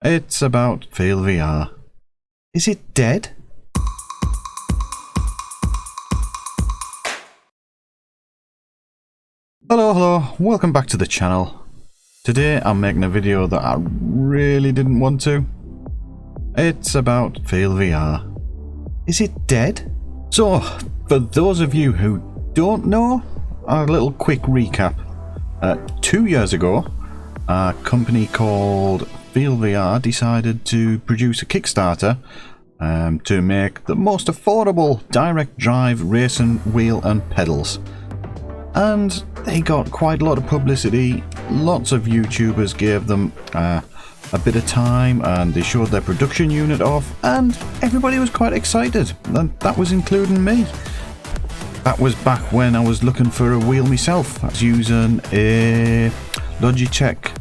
It's about Fail VR. Is it dead? Hello, welcome back to the channel. Today I'm making a video that I really didn't want to. It's about Fail VR. Is it dead? So, for those of you who don't know, a little quick recap. 2 years ago, a company called Fail VR decided to produce a Kickstarter to make the most affordable direct drive racing wheel and pedals. And they got quite a lot of publicity. Lots of YouTubers gave them a bit of time, and they showed their production unit off, and everybody was quite excited, and that was including me. That was back when I was looking for a wheel myself. I was using a Logitech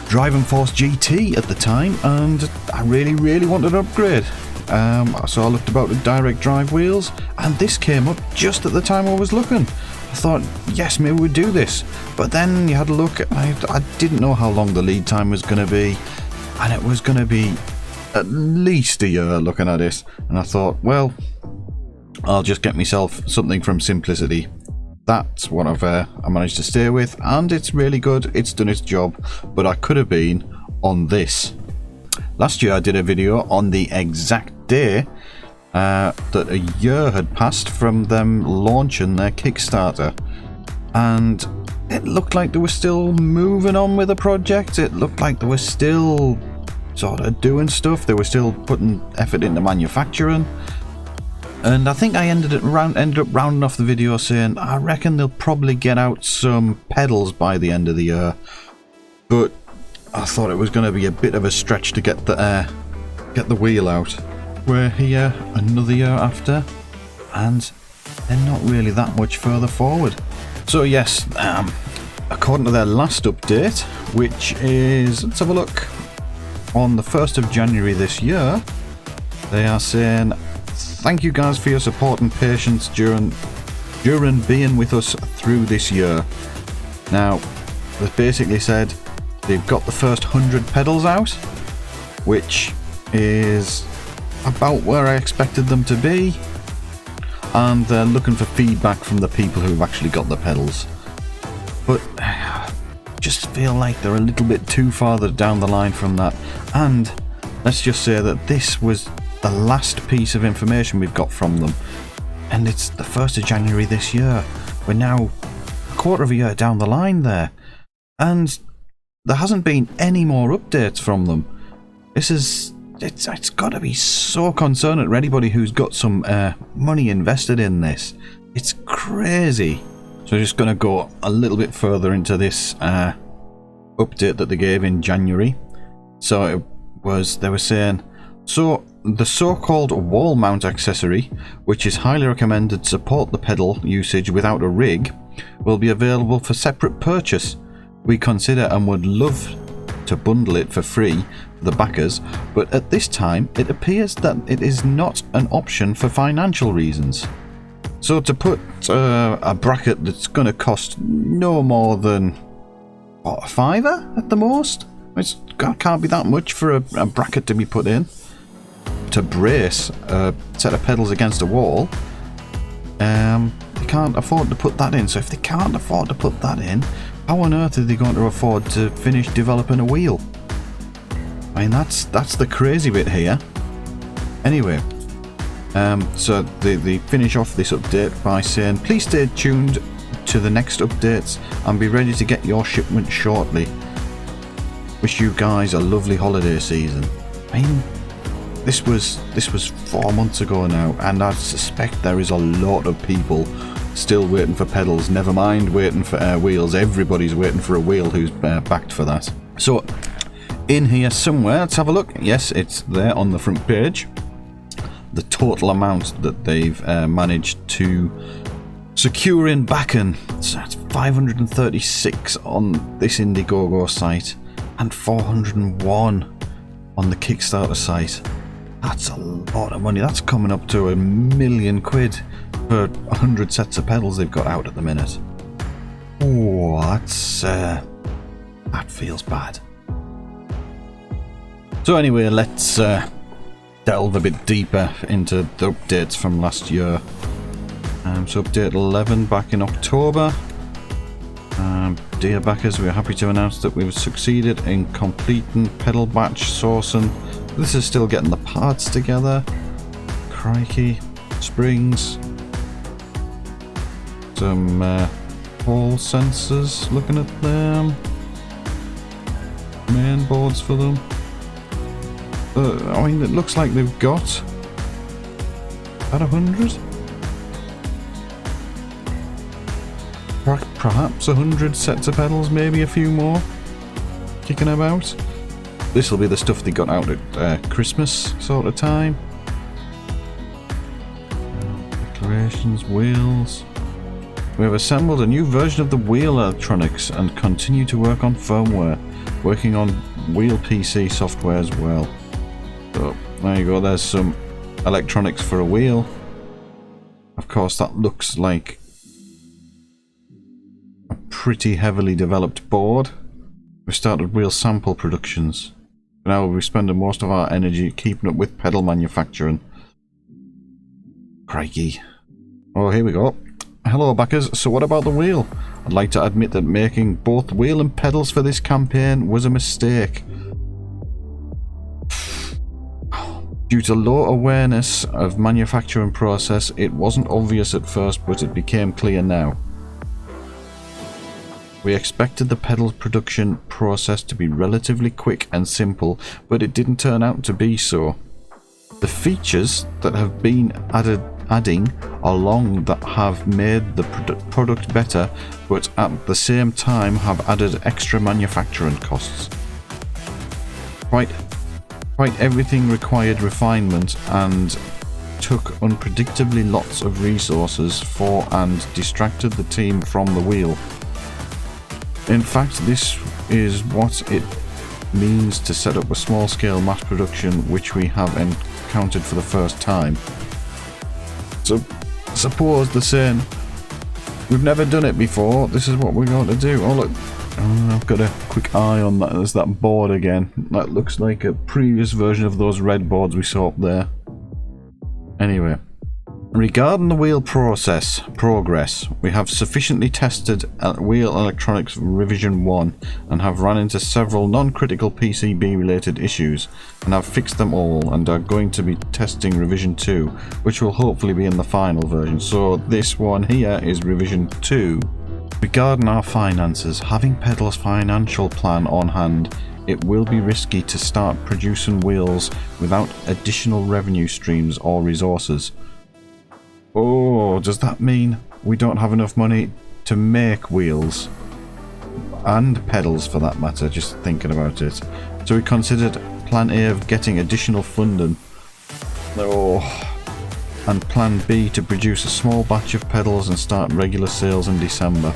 Driving Force GT at the time, and I really wanted an upgrade. So I looked about at direct drive wheels, and this came up just at the time I was looking. I thought, yes, maybe we'd do this. But then you had a look, I didn't know how long the lead time was going to be, and it was going to be at least a year looking at it. And I thought, well, I'll just get myself something from Simplicity. That's what I managed to stay with, and it's really good. It's done its job, but I could have been on this. Last year I did a video on the exact day that a year had passed from them launching their Kickstarter, and it looked like they were still moving on with the project. It looked like they were still sort of doing stuff. They were still putting effort into manufacturing. And I think I ended up rounding off the video saying I reckon they'll probably get out some pedals by the end of the year, but I thought it was going to be a bit of a stretch to get the wheel out. We're here another year after, and they're not really that much further forward. So yes, according to their last update, which is, let's have a look, on the 1st of January this year, they are saying, thank you guys for your support and patience during being with us through this year. Now, they've basically said they've got the first 100 pedals out, which is about where I expected them to be, and they're looking for feedback from the people who've actually got the pedals. But I just feel like they're a little bit too farther down the line from that, and let's just say that this was the last piece of information we've got from them, and it's the 1st of January this year. We're now a quarter of a year down the line there, and there hasn't been any more updates from them. It's got to be so concerning for anybody who's got some money invested in this. It's crazy. So I'm just going to go a little bit further into this update that they gave in January. So they were saying, so the so-called wall mount accessory, which is highly recommended to support the pedal usage without a rig, will be available for separate purchase. We consider and would love to bundle it for free for the backers, but at this time it appears that it is not an option for financial reasons. So to put a bracket that's going to cost no more than what, a $5 at the most? It can't be that much for a bracket to be put in to brace a set of pedals against a wall. They can't afford to put that in. So if they can't afford to put that in, how on earth are they going to afford to finish developing a wheel? I mean, that's the crazy bit here. Anyway, so they finish off this update by saying, please stay tuned to the next updates and be ready to get your shipment shortly. Wish you guys a lovely holiday season. I mean, this was 4 months ago now, and I suspect there is a lot of people still waiting for pedals, never mind waiting for wheels. Everybody's waiting for a wheel who's backed for that. So in here somewhere, let's have a look. Yes, it's there on the front page, the total amount that they've managed to secure in backing. So that's 536 on this Indiegogo site and 401 on the Kickstarter site. That's a lot of money. That's coming up to £1 million for 100 sets of pedals they've got out at the minute. Oh, that feels bad. So anyway, let's delve a bit deeper into the updates from last year. So update 11 back in October. Dear backers, we are happy to announce that we've succeeded in completing pedal batch sourcing. This is still getting the parts together. Crikey. Springs. Some hall sensors, looking at them. Main boards for them. I mean, it looks like they've got about 100? Perhaps 100 sets of pedals, maybe a few more kicking about. This will be the stuff they got out at Christmas sort of time. Decorations, wheels. We have assembled a new version of the wheel electronics and continue to work on firmware, working on wheel PC software as well. So there you go, there's some electronics for a wheel. Of course, that looks like a pretty heavily developed board. We started wheel sample productions. Now we're spending most of our energy keeping up with pedal manufacturing. Crikey. Oh, here we go. Hello backers, so what about the wheel? I'd like to admit that making both wheel and pedals for this campaign was a mistake. Due to low awareness of manufacturing process, it wasn't obvious at first, but it became clear now. We expected the pedal production process to be relatively quick and simple, but it didn't turn out to be so. The features that have been adding along that have made the product better, but at the same time have added extra manufacturing costs. Quite everything required refinement and took unpredictably lots of resources for and distracted the team from the wheel. In fact, this is what it means to set up a small-scale mass production, which we have encountered for the first time. So, suppose they're saying, we've never done it before, this is what we're going to do. Oh look, I've got a quick eye on that. There's that board again. That looks like a previous version of those red boards we saw up there. Anyway, regarding the wheel progress, we have sufficiently tested wheel electronics revision 1 and have run into several non-critical PCB related issues and have fixed them all, and are going to be testing revision 2, which will hopefully be in the final version. So this one here is revision 2. Regarding our finances, having Pedal's financial plan on hand, it will be risky to start producing wheels without additional revenue streams or resources. Oh, does that mean we don't have enough money to make wheels? And pedals for that matter, just thinking about it. So we considered plan A of getting additional funding. Oh. And plan B to produce a small batch of pedals and start regular sales in December.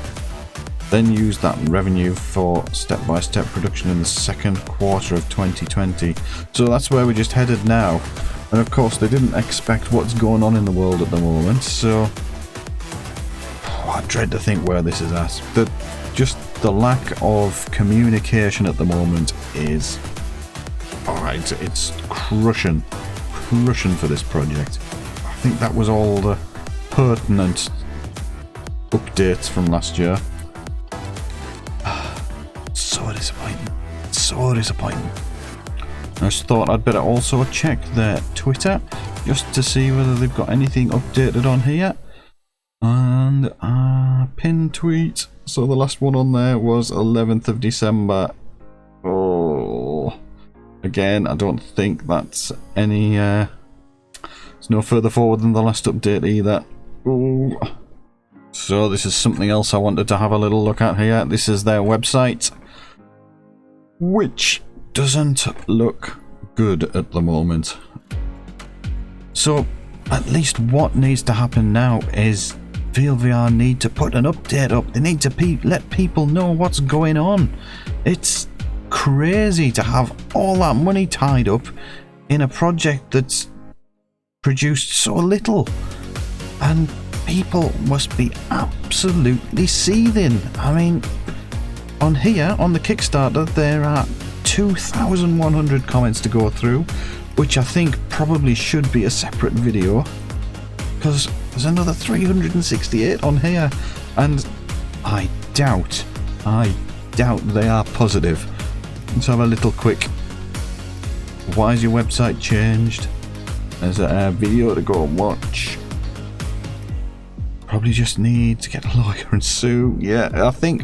Then use that revenue for step-by-step production in the second quarter of 2020. So that's where we're just headed now. And of course they didn't expect what's going on in the world at the moment, so I dread to think where this is at. Just the lack of communication at the moment is alright, it's crushing for this project. I think that was all the pertinent updates from last year. So disappointing. I just thought I'd better also check their Twitter just to see whether they've got anything updated on here. And pinned tweet. So the last one on there was 11th of December. Oh, again, I don't think that's any. It's no further forward than the last update either. Ooh. So this is something else I wanted to have a little look at here. This is their website, which doesn't look good at the moment. So at least what needs to happen now is VR need to put an update up. They need to let people know what's going on. It's crazy to have all that money tied up in a project that's produced so little, and people must be absolutely seething. I mean, on here, on the Kickstarter, there are 2,100 comments to go through, which I think probably should be a separate video, because there's another 368 on here, and I doubt they are positive. Let's have a little quick, why is your website changed? There's a video to go and watch. Probably just need to get a lawyer and sue. Yeah, I think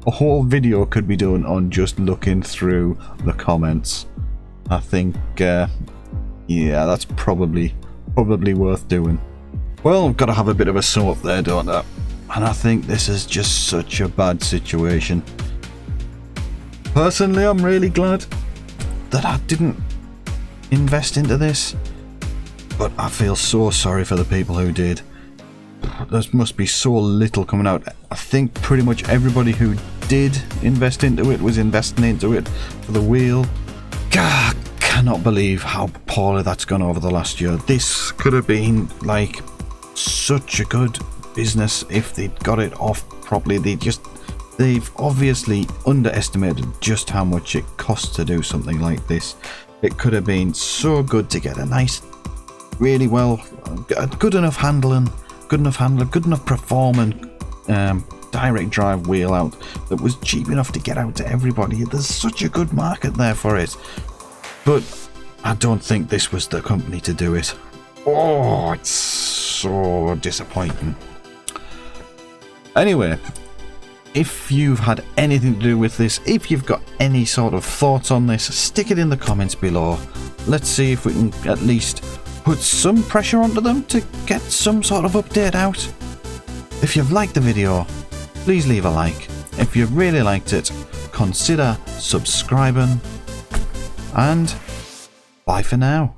a whole video could be done on just looking through the comments. I think, yeah, that's probably worth doing. Well, I've got to have a bit of a sum up there, don't I? And I think this is just such a bad situation. Personally, I'm really glad that I didn't invest into this, but I feel so sorry for the people who did. There must be so little coming out. I think pretty much everybody who did invest into it was investing into it for the wheel. God, I cannot believe how poorly that's gone over the last year. This could have been like such a good business if they'd got it off properly. They've obviously underestimated just how much it costs to do something like this. It could have been so good to get a nice, really well, good enough handling, good enough performing direct drive wheel out that was cheap enough to get out to everybody. There's such a good market there for it, but I don't think this was the company to do it. Oh, it's so disappointing. Anyway, if you've had anything to do with this, if you've got any sort of thoughts on this, stick it in the comments below. Let's see if we can at least put some pressure onto them to get some sort of update out. If you've liked the video, please leave a like. If you really liked it, consider subscribing. And bye for now.